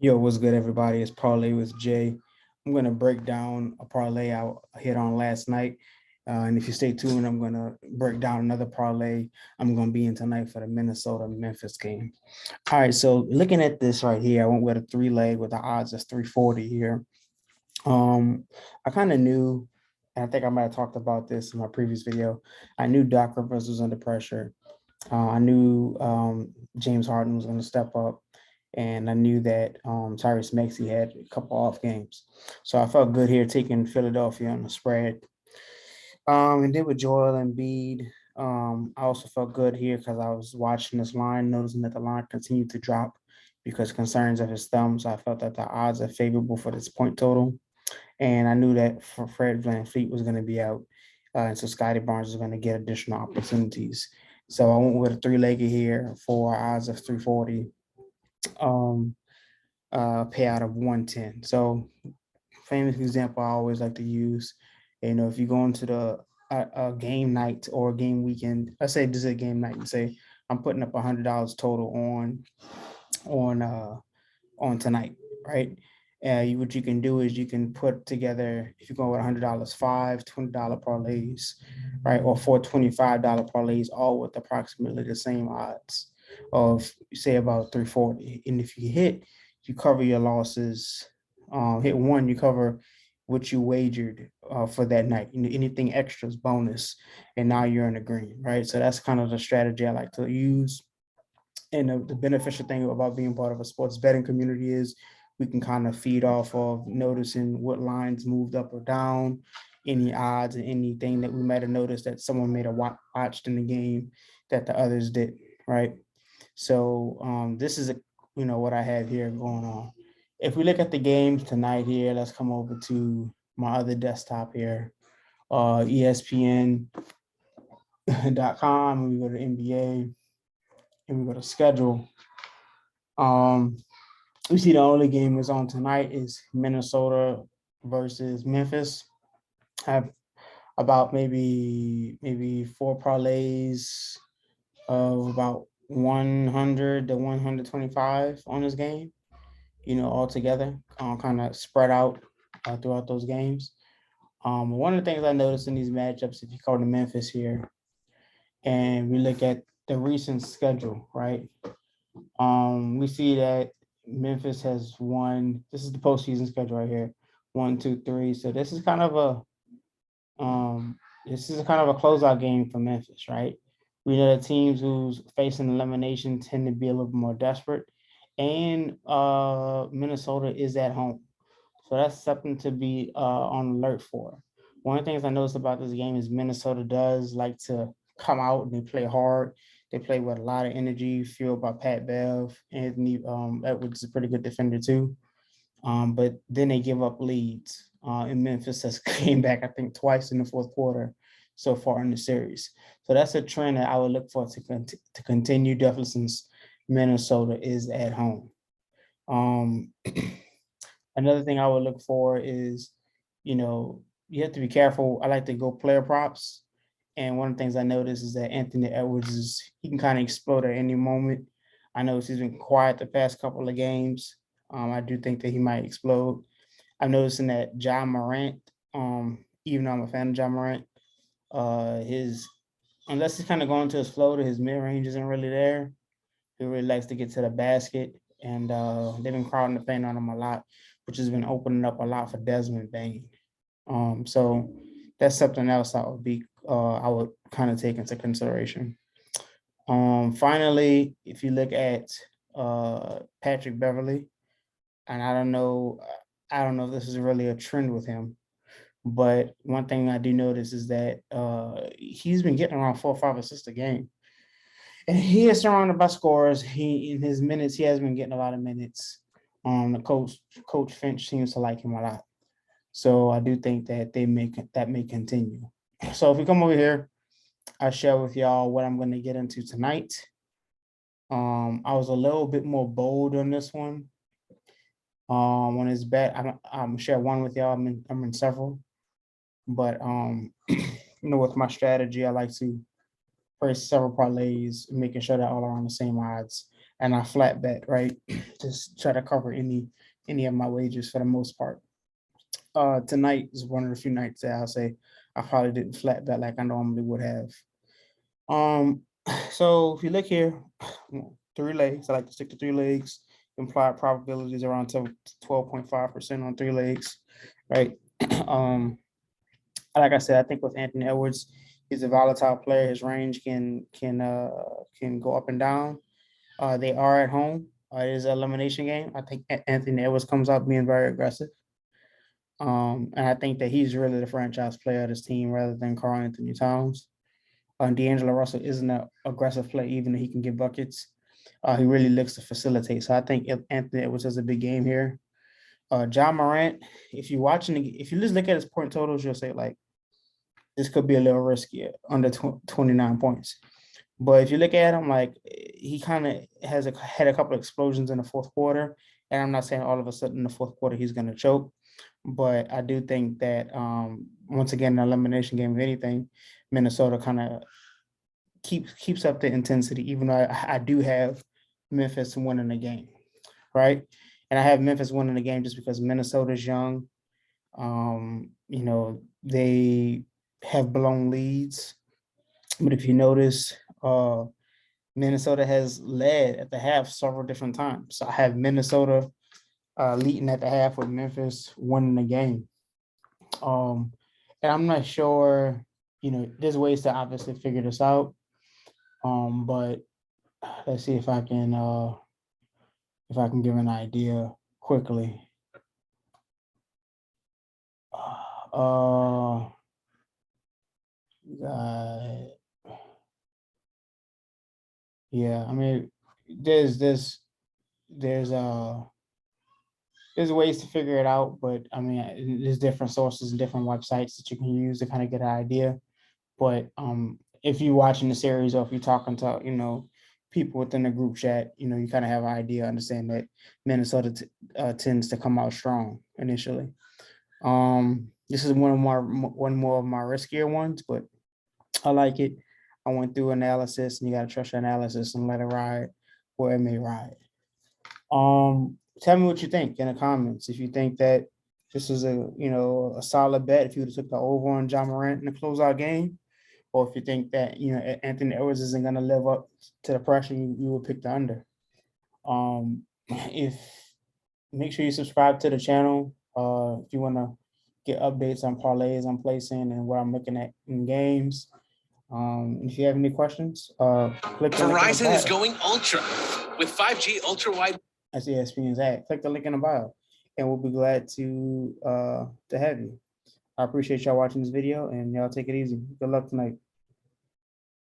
Yo, what's good, everybody? It's Parlay with Jay. I'm going to break down a parlay I hit on last night. And if you stay tuned, I'm going to break down another parlay I'm going to be in tonight for the Minnesota-Memphis game. All right, so looking at this right here, I went with a three-leg with the odds of 340 here. I kind of knew, and I think I might have talked about this in my previous video. I knew Doc Rivers was under pressure. I knew James Harden was going to step up, and I knew that Tyrese Maxey had a couple off games. So I felt good here taking Philadelphia on the spread. And then with Joel Embiid, I also felt good here because I was watching this line, noticing that the line continued to drop because concerns of his thumb. So I felt that the odds are favorable for this point total. And I knew that for Fred VanVleet was going to be out. And so Scotty Barnes was going to get additional opportunities. So I went with a three-legged here for odds of 340, um, payout of 110. So famous example I always like to use, if you go into a game night or a game weekend, let's say this is a game night and say I'm putting up $100 total on on tonight, right? What you can do is you can put together, if you go with $100, five $20 parlays, right, or four $25 parlays, all with approximately the same odds of say about 340. And if you hit, you cover your losses. Hit one, you cover what you wagered for that night. Anything extra is bonus, and now you're in the green, right? So that's kind of the strategy I like to use. And the beneficial thing about being part of a sports betting community is we can kind of feed off of noticing what lines moved up or down, any odds and anything that we might have noticed that someone may have watched in the game that the others did, right? So this is what I have here going on. If we look at the games tonight here, let's come over to my other desktop here, ESPN.com, and we go to NBA, and we go to schedule. Um, we see the only game that's on tonight is Minnesota versus Memphis. I have about maybe four parlays of about 100 to 125 on this game, all together, kind of spread out throughout those games. One of the things I noticed in these matchups, if you call to Memphis here, and we look at the recent schedule, right? We see that Memphis has won. This is the postseason schedule right here. 1, 2, 3. So this is kind of a closeout game for Memphis, right? We know the teams who's facing elimination tend to be a little more desperate, and Minnesota is at home, so that's something to be on alert for. One of the things I noticed about this game is Minnesota does like to come out and they play hard. They play with a lot of energy, fueled by Pat Bev. Anthony Edwards is a pretty good defender too. But then they give up leads. And Memphis has came back, I think, twice in the fourth quarter so far in the series. So that's a trend that I would look for to continue, definitely since Minnesota is at home. Um, Another thing I would look for is, you have to be careful. I like to go player props. And one of the things I noticed is that Anthony Edwards he can kind of explode at any moment. I know he's been quiet the past couple of games. I do think that he might explode. I'm noticing that John Morant, even though I'm a fan of John Morant, his unless he's kind of going to his floater, his mid range isn't really there. He really likes to get to the basket, and they've been crowding the paint on him a lot, which has been opening up a lot for Desmond Bain. So that's something else I would kind of take into consideration. Finally, if you look at Patrick Beverly, and I don't know if this is really a trend with him, but one thing I do notice is that he's been getting around 4 or 5 assists a game. And he is surrounded by scores. He in his minutes, he has been getting a lot of minutes. The coach Finch seems to like him a lot. So I do think that that may continue. So if we come over here, I share with y'all what I'm going to get into tonight. I was a little bit more bold on this one. On his bet, I'm share one with y'all. I'm in several, but with my strategy, I like to place several parlays, making sure they're all around the same odds. and I flat bet, right? Just try to cover any of my wagers for the most part. Tonight is one of the few nights that I'll say I probably didn't flat bet like I normally would have. Um, so if you look here, 3 legs, I like to stick to 3 legs. Implied probabilities around 12.5% on 3 legs, right? Like I said, I think with Anthony Edwards, he's a volatile player. His range can go up and down. They are at home. It is an elimination game. I think Anthony Edwards comes out being very aggressive. And I think that he's really the franchise player of this team rather than Karl Anthony Towns. D'Angelo Russell isn't an aggressive player, even though he can get buckets. He really looks to facilitate. So I think Anthony Edwards has a big game here. John Morant, if you just look at his point totals, you'll say like this could be a little risky under 29 points. But if you look at him, like he kind of had a couple of explosions in the fourth quarter. And I'm not saying all of a sudden in the fourth quarter he's going to choke, but I do think that once again, an elimination game, if anything, Minnesota kind of keeps up the intensity, even though I do have Memphis winning the game, right? And I have Memphis winning the game just because Minnesota's young. They have blown leads. But if you notice, Minnesota has led at the half several different times. So I have Minnesota leading at the half with Memphis winning the game. And I'm not sure, there's ways to obviously figure this out. But let's see if I can give an idea quickly. Yeah, I mean, there's ways to figure it out, but I mean, there's different sources and different websites that you can use to kind of get an idea. But if you're watching the series or if you're talking to, people within the group chat, you kind of have an idea, understand that Minnesota tends to come out strong initially. This is one more of my riskier ones, but I like it. I went through analysis, and you got to trust your analysis and let it ride where it may ride. Tell me what you think in the comments. If you think that this is a solid bet, if you would have took the over on John Morant in the closeout game, or if you think that Anthony Edwards isn't going to live up to the pressure, you would pick the under. If make sure you subscribe to the channel. If you want to get updates on parlays I'm placing and what I'm looking at in games. If you have any questions, click the link in the bio. Verizon is going ultra with 5G ultra wide. That's ESPN's ad. Click the link in the bio, and we'll be glad to have you. I appreciate y'all watching this video, and y'all take it easy. Good luck tonight.